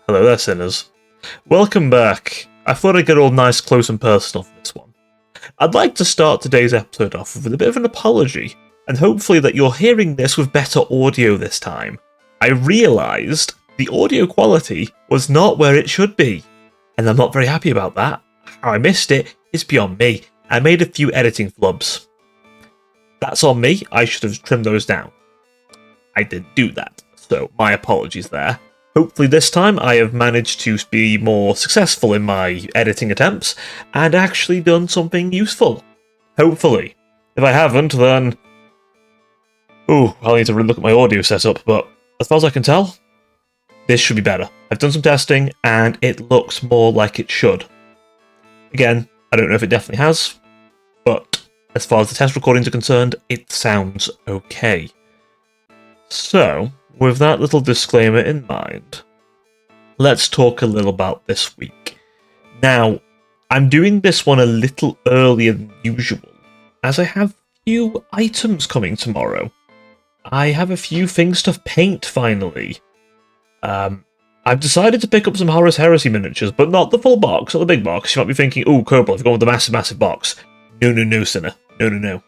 Hello there, sinners. Welcome back. I thought I'd get all nice, close and personal for this one. I'd like to start today's episode off with a bit of an apology, and hopefully that you're hearing this with better audio this time. I realised the audio quality was not where it should be, and I'm not very happy about that. How I missed it is beyond me. I made a few editing flubs. That's on me, I should have trimmed those down. I didn't do that, so my apologies there. Hopefully this time I have managed to be more successful in my editing attempts and actually done something useful. Hopefully. If I haven't, then... I'll need to relook at my audio setup, but as far as I can tell, this should be better. I've done some testing and it looks more like it should. Again, I don't know if it definitely has, but as far as the test recordings are concerned, it sounds okay. So, with that little disclaimer in mind, let's talk a little about this week. Now, I'm doing this one a little earlier than usual, as I have a few items coming tomorrow. I have a few things to paint, finally. I've decided to pick up some Horus Heresy miniatures, but not the full box, not the big box. You might be thinking, Cobra, I've gone with the massive box. No, sinner. No.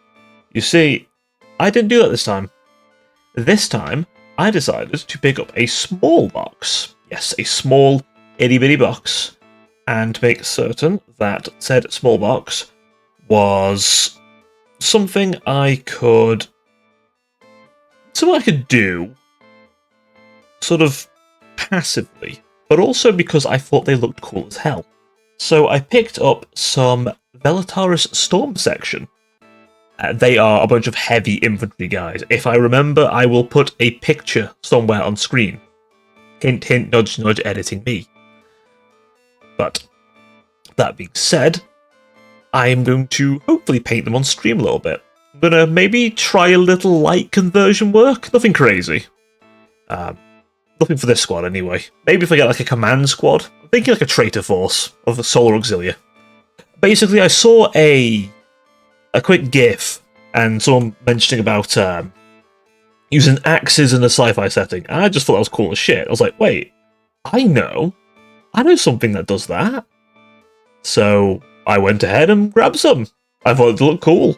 You see, I didn't do that this time. This time, I decided to pick up a small box. Yes, a small, itty-bitty box. And make certain that said small box was something I could do sort of passively, but also because I thought they looked cool as hell. So I picked up some Velataris Storm section. They are a bunch of heavy infantry guys. If I remember, I will put a picture somewhere on screen. Hint, hint, nudge, nudge, editing me. But, that being said, I am going to hopefully paint them on stream a little bit. I'm going to maybe try a little light conversion work. Nothing crazy. Nothing for this squad anyway. Maybe if I get like a command squad. I'm thinking like a traitor force of a Solar Auxilia. Basically, I saw a quick GIF and someone mentioning about using axes in a sci-fi setting. And I just thought that was cool as shit. I was like, wait, I know something that does that. So I went ahead and grabbed some. I thought it looked cool.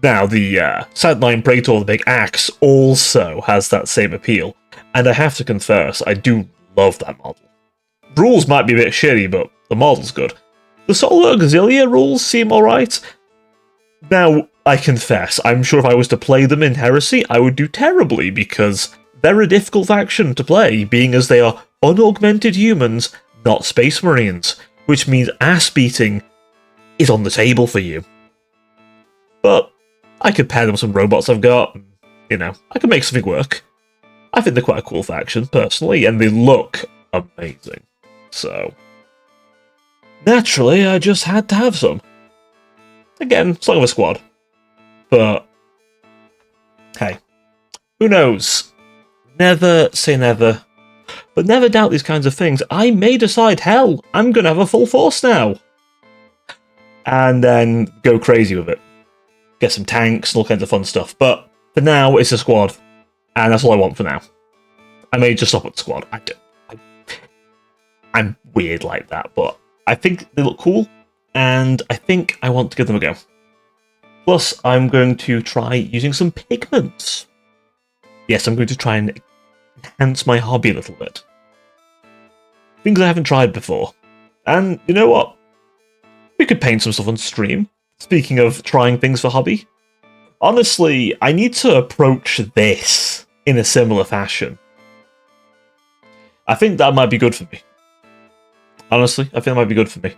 Now, the Sideline Praetor, the big axe, also has that same appeal. And I have to confess, I do love that model. Rules might be a bit shitty, but the model's good. The Solar Auxilia rules seem alright. Now, I confess, I'm sure if I was to play them in Heresy, I would do terribly, because they're a difficult faction to play, being as they are unaugmented humans, not Space Marines, which means ass-beating is on the table for you. But I could pair them with some robots I've got, and, I could make something work. I think they're quite a cool faction, personally, and they look amazing. So, naturally, I just had to have some. Again, Song of a Squad. But, hey, who knows? Never say never. But never doubt these kinds of things. I may decide, hell, I'm going to have a full force now. And then go crazy with it. Get some tanks and all kinds of fun stuff. But for now, it's a squad. And that's all I want for now. I may just stop at the squad. I'm weird like that, but I think they look cool. And I think I want to give them a go. Plus, I'm going to try using some pigments. Yes, I'm going to try and enhance my hobby a little bit. Things I haven't tried before. And you know what? We could paint some stuff on stream. Speaking of trying things for hobby. Honestly, I need to approach this in a similar fashion. I think that might be good for me. Honestly, I think that might be good for me.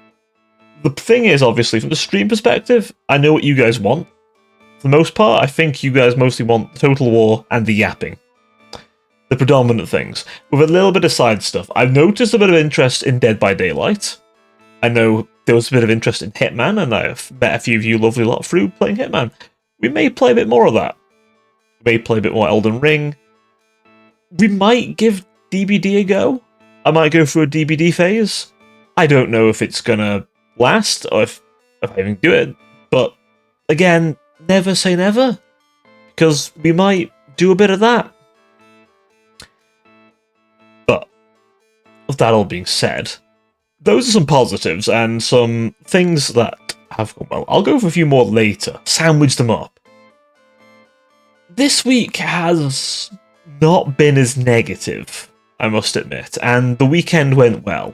The thing is, obviously, from the stream perspective, I know what you guys want. For the most part, I think you guys mostly want Total War and the yapping. The predominant things. With a little bit of side stuff. I've noticed a bit of interest in Dead by Daylight. I know there was a bit of interest in Hitman, and I've met a few of you lovely lot through playing Hitman. We may play a bit more of that. We may play a bit more Elden Ring. We might give DBD a go. I might go through a DBD phase. I don't know if it's gonna last, or if I even do it, but again, never say never, because we might do a bit of that. But with that all being said, those are some positives and some things that have gone well. I'll go for a few more later, sandwich them up. This week has not been as negative, I must admit, and the weekend went well.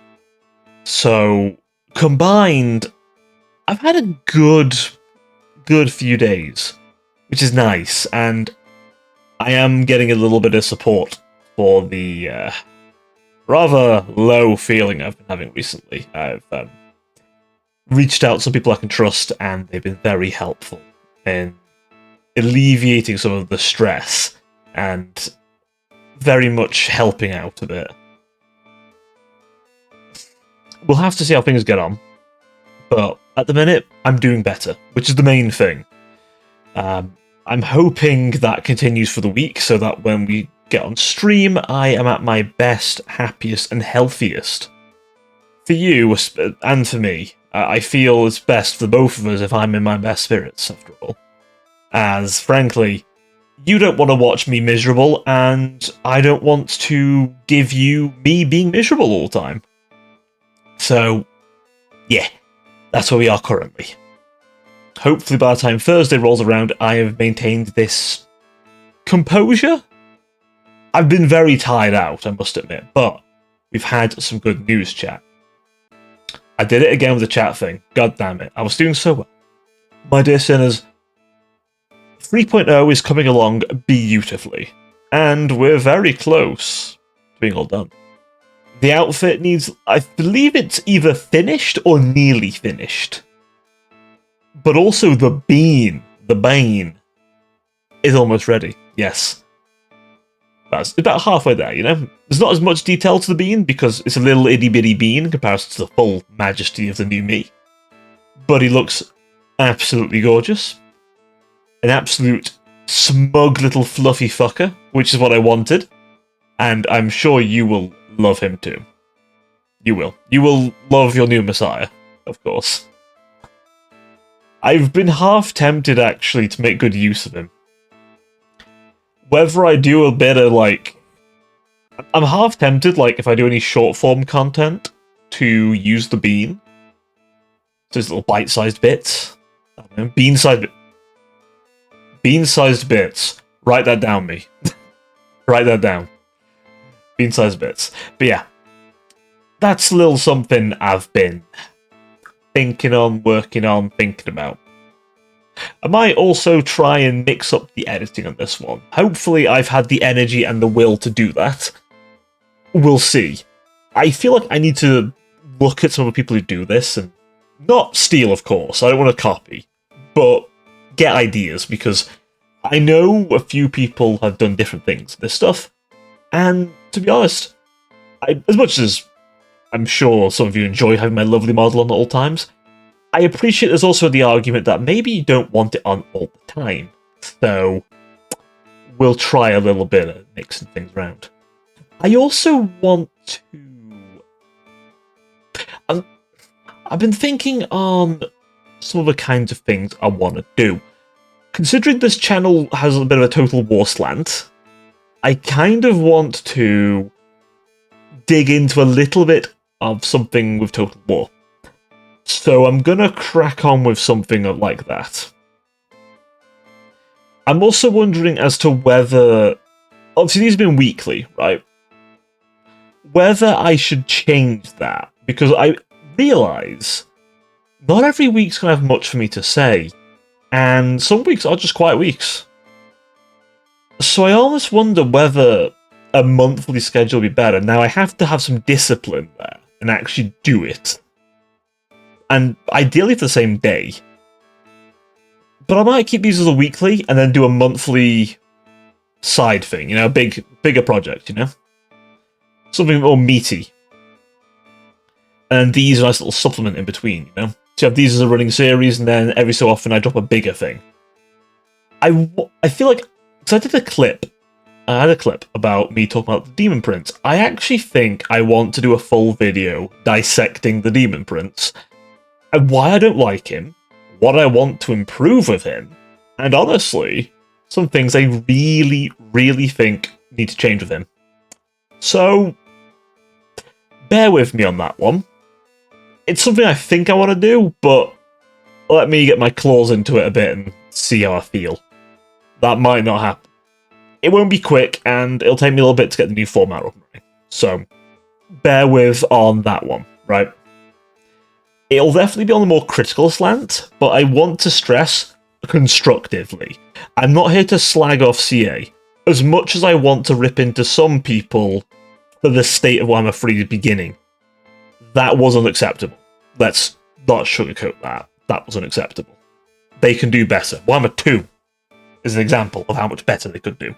So, combined, I've had a good few days, which is nice, and I am getting a little bit of support for the rather low feeling I've been having recently. I've reached out to some people I can trust, and they've been very helpful in alleviating some of the stress and very much helping out a bit. We'll have to see how things get on, but at the minute, I'm doing better, which is the main thing. I'm hoping that continues for the week, so that when we get on stream, I am at my best, happiest, and healthiest. For you, and for me, I feel it's best for both of us if I'm in my best spirits, after all. As, frankly, you don't want to watch me miserable, and I don't want to give you me being miserable all the time. So, yeah, that's where we are currently. Hopefully by the time Thursday rolls around, I have maintained this composure. I've been very tired out, I must admit, but we've had some good news, chat. I did it again with the chat thing. God damn it, I was doing so well. My dear sinners, 3.0 is coming along beautifully, and we're very close to being all done. The outfit needs, I believe it's either finished or nearly finished. But also the bane, is almost ready. Yes. That's about halfway there, you know? There's not as much detail to the bean because it's a little itty-bitty bean in comparison to the full majesty of the new me. But he looks absolutely gorgeous. An absolute smug little fluffy fucker, which is what I wanted. And I'm sure you will love him too. You will. You will love your new Messiah, of course. I've been half tempted, actually, to make good use of him. Whether I do a bit of, like... I'm half tempted, like, if I do any short-form content, to use the bean. So it's little bite-sized bits. I don't know, bean-sized bits. Bean-sized bits. Write that down, me. Write that down. Bean-sized bits. But yeah. That's a little something I've been thinking on, working on, thinking about. I might also try and mix up the editing on this one. Hopefully I've had the energy and the will to do that. We'll see. I feel like I need to look at some of the people who do this and not steal, of course. I don't want to copy, but get ideas, because I know a few people have done different things with this stuff, and to be honest, as much as I'm sure some of you enjoy having my lovely model on at all times, I appreciate there's also the argument that maybe you don't want it on all the time. So, we'll try a little bit of mixing things around. I also want to... I've been thinking on some of the kinds of things I want to do. Considering this channel has a bit of a total war slant, I kind of want to dig into a little bit of something with Total War. So I'm gonna crack on with something like that. I'm also wondering as to whether... Obviously these have been weekly, right? Whether I should change that, because I realise not every week's gonna have much for me to say, and some weeks are just quiet weeks. So I almost wonder whether a monthly schedule would be better. Now I have to have some discipline there and actually do it. And ideally for the same day. But I might keep these as a weekly and then do a monthly side thing, you know, a bigger project, you know? Something more meaty. And these are a nice little supplement in between, you know? So you have these as a running series, and then every so often I drop a bigger thing. I feel like, because I had a clip about me talking about the Demon Prince. I actually think I want to do a full video dissecting the Demon Prince, and why I don't like him, what I want to improve with him, and honestly, some things I really, really think need to change with him. So, bear with me on that one. It's something I think I want to do, but let me get my claws into it a bit and see how I feel. That might not happen. It won't be quick, and it'll take me a little bit to get the new format up and running. So, bear with on that one, right? It'll definitely be on the more critical slant, but I want to stress constructively. I'm not here to slag off CA, as much as I want to rip into some people for the state of Warhammer 3's beginning. That was unacceptable. Let's not sugarcoat that. That was unacceptable. They can do better. Warhammer 2 is an example of how much better they could do.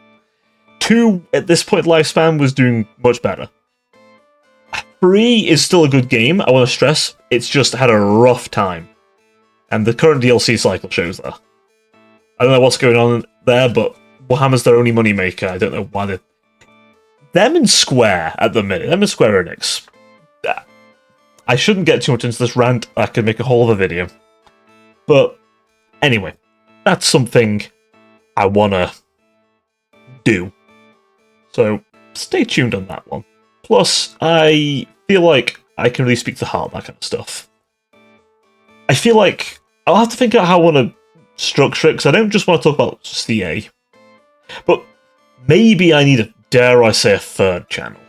2, at this point in lifespan, was doing much better. 3 is still a good game, I want to stress. It's just had a rough time. And the current DLC cycle shows that. I don't know what's going on there, but Warhammer's their only moneymaker. I don't know why they're... Them and Square, at the minute. Them and Square Enix. I shouldn't get too much into this rant. I could make a whole other video. But, anyway. That's something I want to do. So, stay tuned on that one. Plus, I feel like I can really speak to the heart, that kind of stuff. I feel like I'll have to think out how I want to structure it, because I don't just want to talk about CA. But maybe I need a, dare I say, a third channel.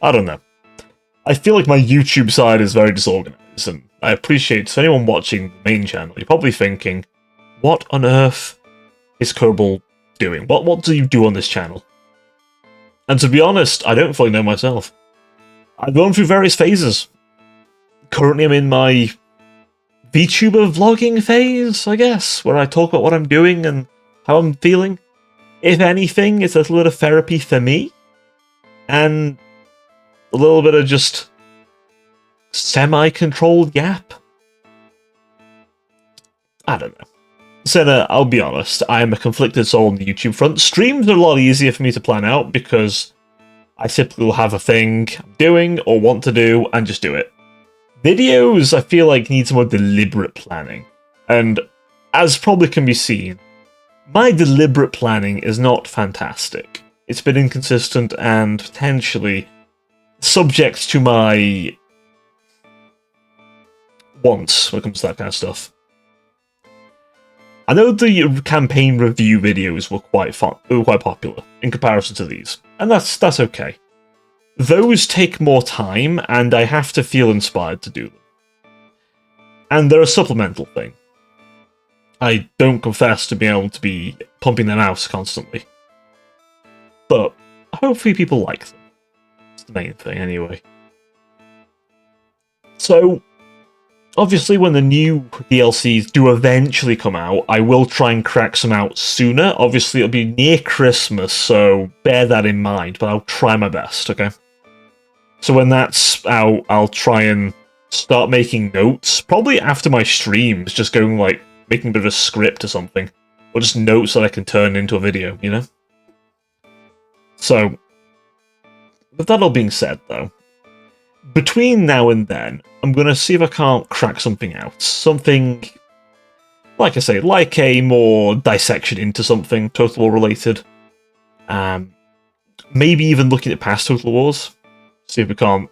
I don't know. I feel like my YouTube side is very disorganized, and I appreciate, for anyone watching the main channel, you're probably thinking, what on earth is Cobra doing? What do you do on this channel? And to be honest, I don't fully know myself. I've gone through various phases. Currently I'm in my Vtuber vlogging phase, I guess, where I talk about what I'm doing and how I'm feeling. If anything, it's a little bit of therapy for me, and a little bit of just semi-controlled yap. I don't know. Senna, I'll be honest, I am a conflicted soul on the YouTube front. Streams are a lot easier for me to plan out because I typically will have a thing I'm doing or want to do and just do it. Videos, I feel like, need some more deliberate planning. And as probably can be seen, my deliberate planning is not fantastic. It's been inconsistent and potentially subject to my wants when it comes to that kind of stuff. I know the campaign review videos were quite popular in comparison to these, and that's okay. Those take more time, and I have to feel inspired to do them. And they're a supplemental thing. I don't confess to being able to be pumping them out constantly. But hopefully people like them. That's the main thing, anyway. So, obviously, when the new DLCs do eventually come out, I will try and crack some out sooner. Obviously, it'll be near Christmas, so bear that in mind, but I'll try my best, okay? So when that's out, I'll try and start making notes, probably after my streams, just going, like, making a bit of a script or something. Or just notes that I can turn into a video, you know? So, with that all being said, though, between now and then, I'm going to see if I can't crack something out. Something, like I say, like a more dissection into something Total War related. Maybe even looking at past Total Wars. See if we can't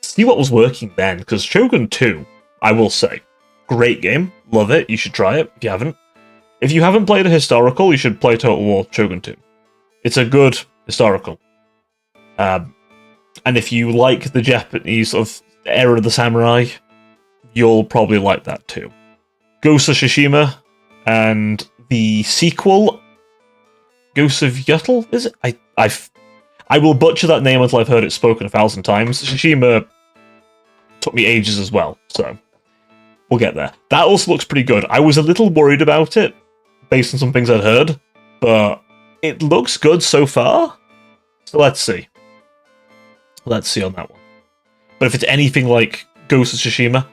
see what was working then. Because Shogun 2, I will say, great game. Love it. You should try it if you haven't. If you haven't played a historical, you should play Total War Shogun 2. It's a good historical. And if you like the Japanese sort of era of the samurai, you'll probably like that too. Ghost of Tsushima and the sequel, Ghost of Yutl, is it? I will butcher that name until I've heard it spoken 1,000 times. Tsushima took me ages as well, so we'll get there. That also looks pretty good. I was a little worried about it, based on some things I'd heard, but it looks good so far. So let's see. Let's see on that one. But if it's anything like Ghost of Tsushima,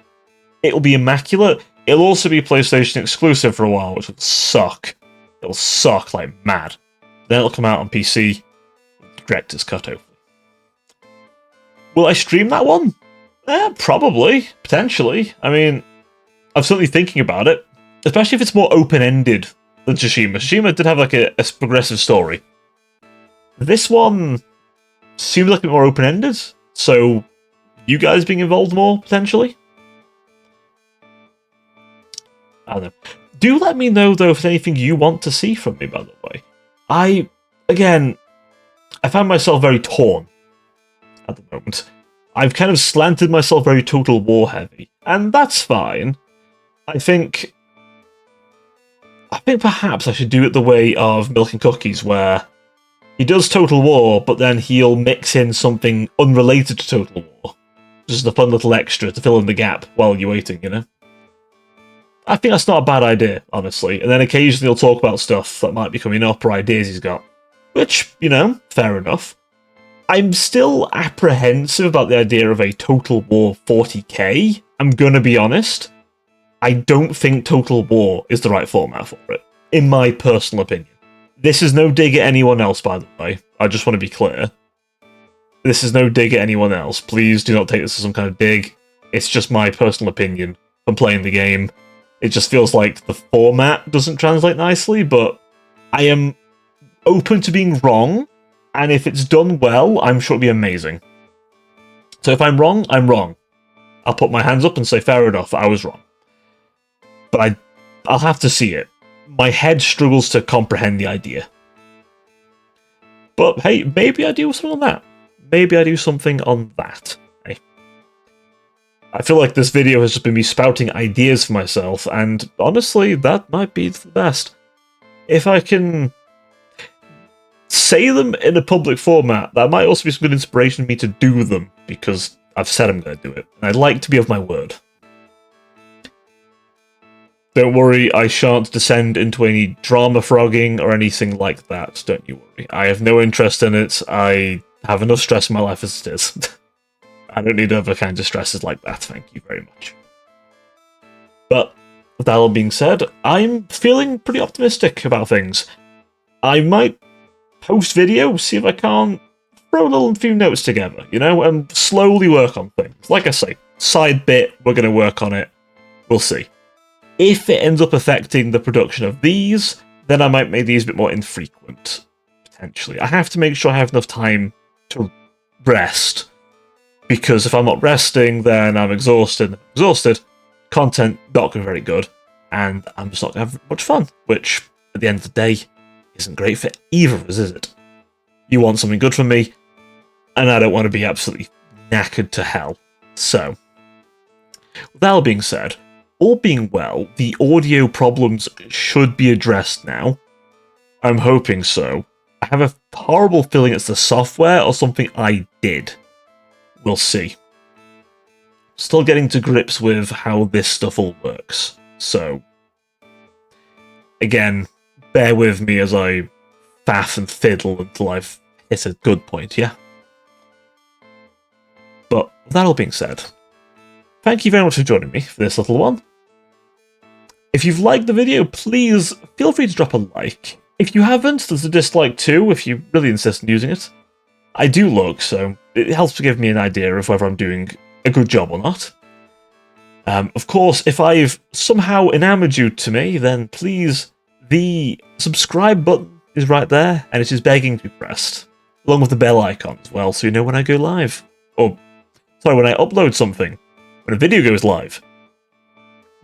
it'll be immaculate. It'll also be PlayStation exclusive for a while, which will suck. It'll suck like mad. Then it'll come out on PC. Director's cut, hopefully. Will I stream that one? Probably. Potentially. I mean, I'm certainly thinking about it. Especially if it's more open-ended than Tsushima. Tsushima did have like a progressive story. This one seems like a bit more open-ended, So, you guys being involved more, potentially? I don't know. Do let me know, though, if there's anything you want to see from me, by the way. I find myself very torn at the moment. I've kind of slanted myself very Total War heavy, and that's fine. I think perhaps I should do it the way of Milk and Cookies, where he does Total War, but then he'll mix in something unrelated to Total War. Just a fun little extra to fill in the gap while you're waiting, you know? I think that's not a bad idea, honestly. And then occasionally he'll talk about stuff that might be coming up or ideas he's got. Which, you know, fair enough. I'm still apprehensive about the idea of a Total War 40k. I'm gonna be honest. I don't think Total War is the right format for it, in my personal opinion. This is no dig at anyone else, by the way. I just want to be clear. This is no dig at anyone else. Please do not take this as some kind of dig. It's just my personal opinion from playing the game. It just feels like the format doesn't translate nicely, but I am open to being wrong, and if it's done well, I'm sure it'll be amazing. So if I'm wrong, I'm wrong. I'll put my hands up and say, fair enough, I was wrong. But I'll have to see it. My head struggles to comprehend the idea. But hey, maybe I do something on that. Maybe I do something on that. Hey. I feel like this video has just been me spouting ideas for myself, and honestly, that might be the best. If I can say them in a public format, that might also be some good inspiration for me to do them, because I've said I'm going to do it, and I'd like to be of my word. Don't worry, I shan't descend into any drama frogging or anything like that, don't you worry. I have no interest in it, I have enough stress in my life as it is. I don't need other kinds of stresses like that, thank you very much. But, with that all being said, I'm feeling pretty optimistic about things. I might post video, see if I can't throw a little few notes together, you know, and slowly work on things. Like I say, side bit, we're going to work on it, we'll see. If it ends up affecting the production of these, then I might make these a bit more infrequent, potentially. I have to make sure I have enough time to rest, because if I'm not resting, then I'm exhausted. Content not going to be very good, and I'm just not going to have much fun, which, at the end of the day, isn't great for either of us, is it? You want something good from me, and I don't want to be absolutely knackered to hell. So, with that all being said, all being well, the audio problems should be addressed now. I'm hoping so. I have a horrible feeling it's the software or something I did. We'll see. Still getting to grips with how this stuff all works. So, again, bear with me as I faff and fiddle until I've hit a good point, yeah? But with that all being said, thank you very much for joining me for this little one. If you've liked the video, please feel free to drop a like. If you haven't, there's a dislike too, if you really insist on using it. I do look, so it helps to give me an idea of whether I'm doing a good job or not. Of course, if I've somehow enamored you to me, then please, the subscribe button is right there, and it is begging to be pressed, along with the bell icon as well, so you know when I go live. Or, sorry, when I upload something, when a video goes live.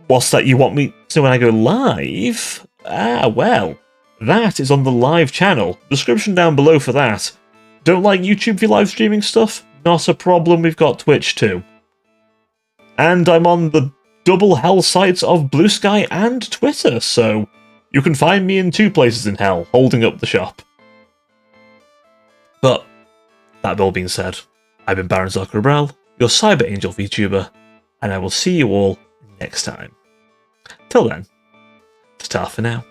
What's that you want me to know when I go live? Ah, well, that is on the live channel. Description down below for that. Don't like YouTube for live streaming stuff? Not a problem, we've got Twitch too. And I'm on the double hell sites of Blue Sky and Twitter, so you can find me in 2 places in hell, holding up the shop. But, that all being said, I've been Baron Cobra, your Cyber Angel VTuber, and I will see you all next time. Till then, ta-ta for now.